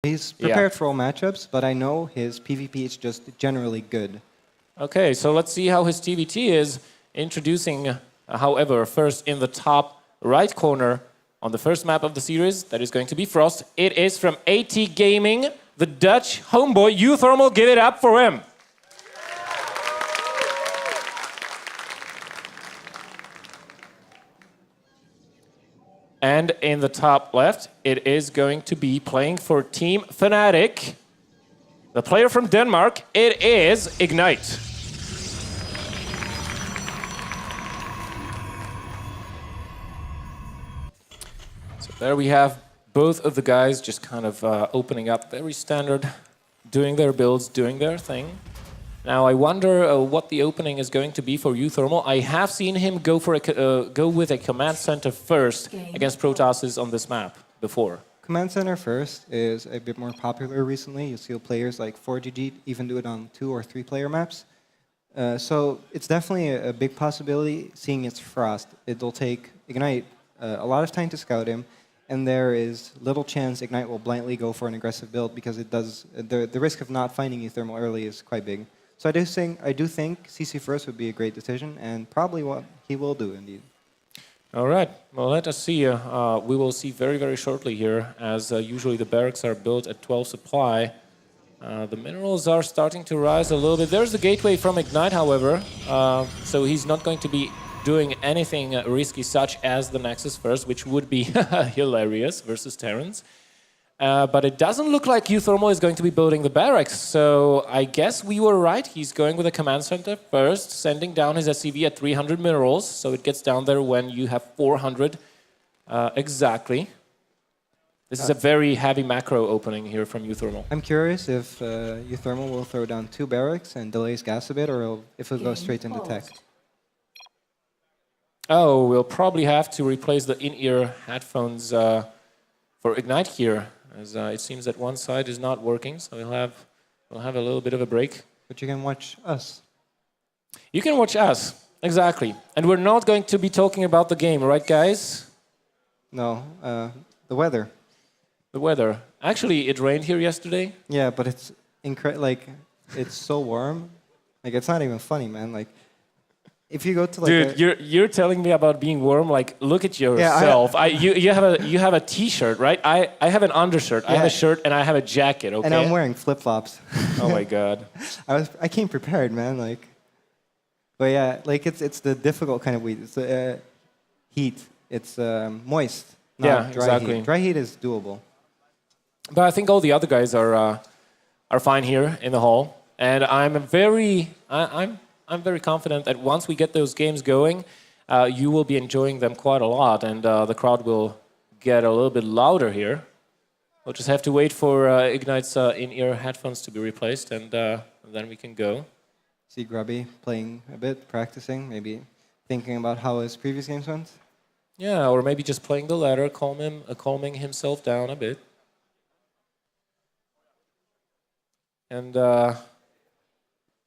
He's prepared for all matchups, but I know his PvP is just generally good. Okay, so let's see how his TVT is. Introducing, however, first in the top right corner on the first map of the series, that is going to be Frost. It is from AT Gaming, the Dutch homeboy. uThermal, give it up for him. And in the top left, it is going to be playing for Team Fnatic. The player from Denmark, it is Ignite. So there we have both of the guys just kind of opening up, very standard, doing their builds, doing their thing. Now I wonder what the opening is going to be for uThermal. I have seen him go for go with a command center first against Protas's on this map before. Command center first is a bit more popular recently. You see players like 4GG even do it on 2 or 3 player maps. So it's definitely a big possibility. Seeing it's Frost, it'll take Ignite a lot of time to scout him, and there is little chance Ignite will blindly go for an aggressive build because it does the risk of not finding uThermal early is quite big. So I do think CC first would be a great decision, and probably what he will do indeed. All right. Well, let us see. We will see very, very shortly here, as usually the barracks are built at 12 supply. The minerals are starting to rise a little bit. There's the gateway from Ignite, however, so he's not going to be doing anything risky, such as the Nexus first, which would be hilarious versus Terrans. But it doesn't look like uThermal is going to be building the barracks, so I guess we were right. He's going with a command center first, sending down his SCV at 300 minerals, so it gets down there when you have 400 exactly. This is a very heavy macro opening here from uThermal. I'm curious if uThermal will throw down 2 barracks and delays gas a bit, or if it'll go straight into tech. Oh, we'll probably have to replace the in-ear headphones for Ignite here, as it seems that one side is not working, so we'll have a little bit of a break. But you can watch us. You can watch us, exactly. And we're not going to be talking about the game, right, guys? No, the weather. The weather. Actually, it rained here yesterday. Yeah, but it's it's so warm. Like, it's not even funny, man. Like, if you go to like dude, you're telling me about being warm. Like, look at yourself. Yeah, you have a T-shirt, right? I have an undershirt. Yeah. I have a shirt and I have a jacket. Okay. And I'm wearing flip-flops. Oh my god. I came prepared, man. Like, but yeah, like it's the difficult kind of heat. It's heat. It's moist. Not dry exactly. Heat. Dry heat is doable. But I think all the other guys are fine here in the hall, and I'm very confident that once we get those games going, you will be enjoying them quite a lot, and the crowd will get a little bit louder here. We'll just have to wait for Ignite's in-ear headphones to be replaced, and then we can go. See Grubby playing a bit, practicing, maybe thinking about how his previous games went. Yeah, or maybe just playing the ladder, calming himself down a bit. And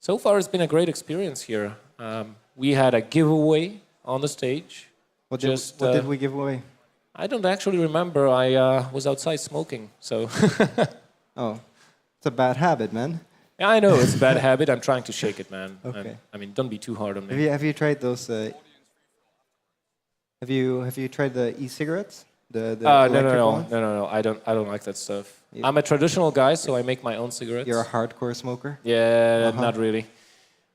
so far, it's been a great experience here. We had a giveaway on the stage. What did we give away? I don't actually remember. I was outside smoking, so... Oh, it's a bad habit, man. Yeah, I know, it's a bad habit. I'm trying to shake it, man. Okay. I mean, don't be too hard on me. Have you tried those... Have you tried the e-cigarettes? No. I don't like that stuff. I'm a traditional guy, so I make my own cigarettes. You're a hardcore smoker? Yeah, not really.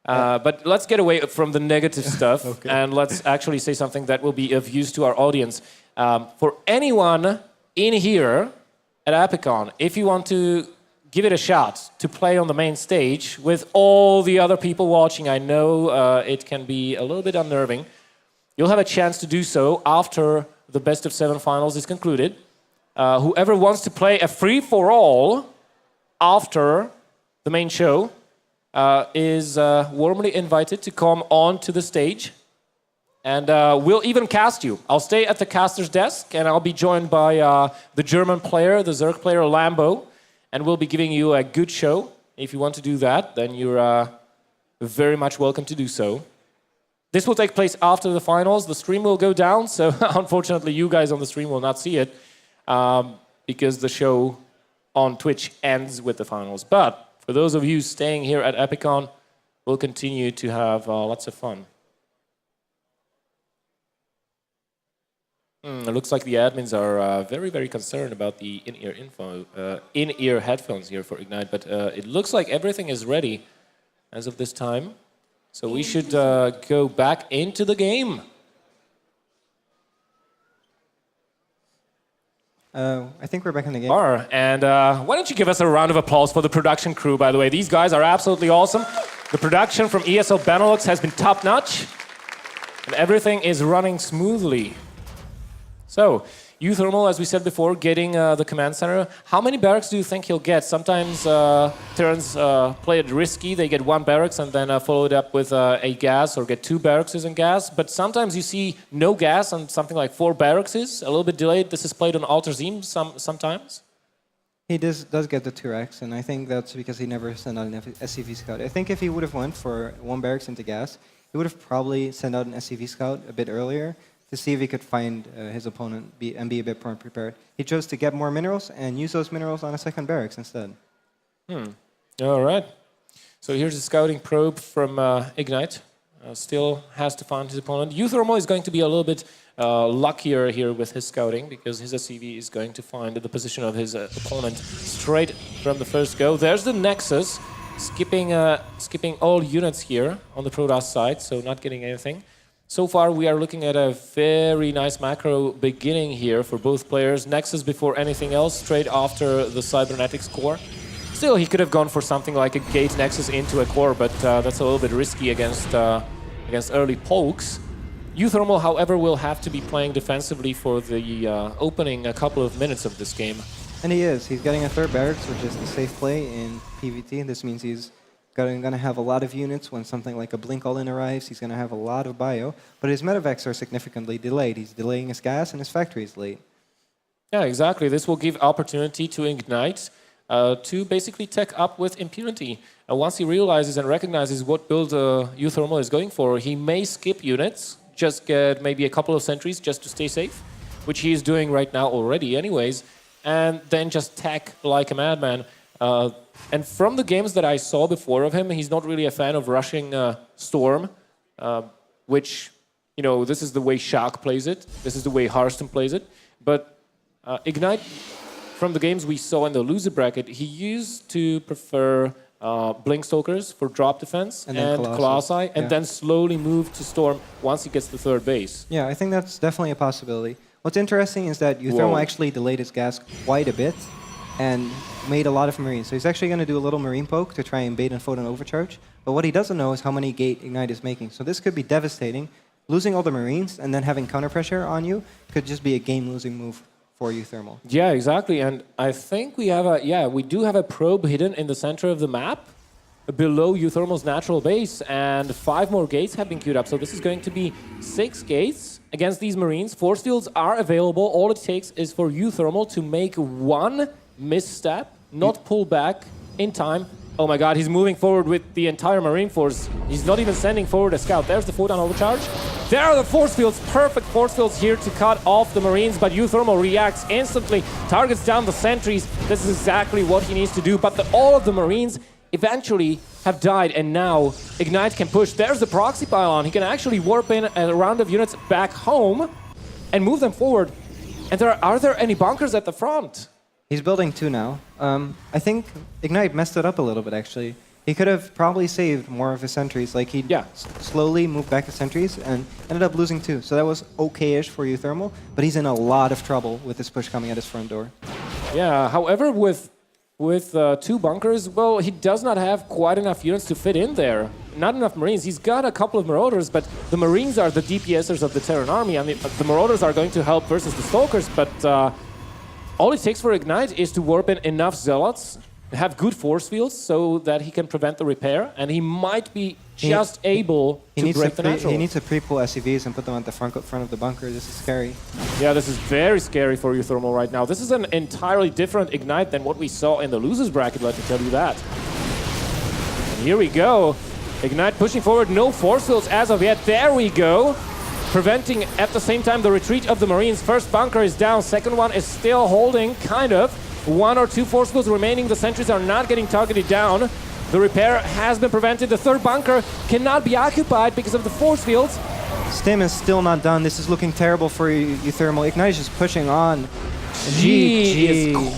But let's get away from the negative stuff, Okay. and let's actually say something that will be of use to our audience. For anyone in here at Apicon, if you want to give it a shot to play on the main stage with all the other people watching, I know it can be a little bit unnerving. You'll have a chance to do so after the best of 7 finals is concluded. Whoever wants to play a free-for-all after the main show is warmly invited to come on to the stage. And we'll even cast you. I'll stay at the caster's desk, and I'll be joined by the German player, the Zerg player, Lambo. And we'll be giving you a good show. If you want to do that, then you're very much welcome to do so. This will take place after the finals. The stream will go down, so unfortunately you guys on the stream will not see it because the show on Twitch ends with the finals. But for those of you staying here at Epicon, we'll continue to have lots of fun. It looks like the admins are very, very concerned about the in-ear headphones here for Ignite, but it looks like everything is ready as of this time. So we should go back into the game. I think we're back in the game. And why don't you give us a round of applause for the production crew, by the way. These guys are absolutely awesome. The production from ESL Benelux has been top-notch, and everything is running smoothly. So, uThermal, as we said before, getting the command center. How many barracks do you think he'll get? Sometimes Terrans play it risky. They get 1 barracks and then follow it up with a gas, or get 2 barracks in gas. But sometimes you see no gas and something like 4 barracks, a little bit delayed. This is played on Alter Zim sometimes. He does get the 2x, and I think that's because he never sent out an SCV scout. I think if he would have went for 1 barracks into gas, he would have probably sent out an SCV scout a bit earlier to see if he could find his opponent and be a bit more prepared. He chose to get more minerals and use those minerals on a 2nd barracks instead. All right. So here's a scouting probe from Ignite. Still has to find his opponent. uThermal is going to be a little bit luckier here with his scouting, because his SCV is going to find the position of his opponent straight from the first go. There's the Nexus, skipping all units here on the Protoss side, so not getting anything. So far, we are looking at a very nice macro beginning here for both players. Nexus before anything else, straight after the Cybernetics core. Still, he could have gone for something like a Gate Nexus into a core, but that's a little bit risky against early pokes. uThermal, however, will have to be playing defensively for the opening a couple of minutes of this game. And he is. He's getting a 3rd barracks, which is the safe play in PvT. This means he's going to have a lot of units when something like a Blink All-In arrives. He's going to have a lot of bio, but his medevacs are significantly delayed. He's delaying his gas, and his factory is late. Yeah, exactly. This will give opportunity to Ignite to basically tech up with impunity. And once he realizes and recognizes what build uThermal is going for, he may skip units, just get maybe a couple of sentries just to stay safe, which he is doing right now already anyways, and then just tech like a madman. And from the games that I saw before of him, he's not really a fan of rushing Storm, which, you know, this is the way Shark plays it. This is the way Hearthstone plays it. But Ignite, from the games we saw in the loser bracket, he used to prefer Blinkstalkers for drop defense and Colossi, and then slowly move to Storm once he gets to 3rd base. Yeah, I think that's definitely a possibility. What's interesting is that uThermal actually delayed his gas quite a bit and made a lot of Marines. So he's actually going to do a little Marine poke to try and bait and fold an overcharge. But what he doesn't know is how many Gate Ignite is making. So this could be devastating. Losing all the Marines and then having counter pressure on you could just be a game-losing move for uThermal. Yeah, exactly. And I think we have we do have a probe hidden in the center of the map below uThermal's natural base, and 5 more gates have been queued up. So this is going to be 6 gates against these Marines. Force fields are available. All it takes is for uThermal to make 1 misstep, not pull back in time. Oh my god, he's moving forward with the entire Marine force. He's not even sending forward a scout. There's the photon overcharge. There are the force fields, perfect force fields here to cut off the Marines, but uThermal reacts instantly, targets down the sentries. This is exactly what he needs to do, but all of the Marines eventually have died, and now Ignite can push. There's the proxy pylon. He can actually warp in a round of units back home and move them forward. And are there any bunkers at the front? He's building 2 now. I think Ignite messed it up a little bit, actually. He could have probably saved more of his sentries. Like, he slowly moved back his sentries and ended up losing 2. So that was okay-ish for uThermal, but he's in a lot of trouble with this push coming at his front door. Yeah, however, with 2 bunkers, well, he does not have quite enough units to fit in there. Not enough Marines. He's got a couple of Marauders, but the Marines are the DPSers of the Terran army. I mean, the Marauders are going to help versus the Stalkers, but all it takes for Ignite is to warp in enough Zealots, have good force fields so that he can prevent the repair, and he might be just able to break the natural. He needs to pre-pull SCVs and put them at the front of the bunker. This is scary. Yeah, this is very scary for uThermal right now. This is an entirely different Ignite than what we saw in the losers bracket, let me tell you that. And here we go. Ignite pushing forward, no force fields as of yet. There we go. Preventing at the same time the retreat of the Marines. First bunker is down, second one is still holding, kind of. 1 or 2 force fields remaining. The sentries are not getting targeted down. The repair has been prevented. The third bunker cannot be occupied because of the force fields. Stim is still not done. This is looking terrible for uThermal. Ignite is just pushing on. G is cold.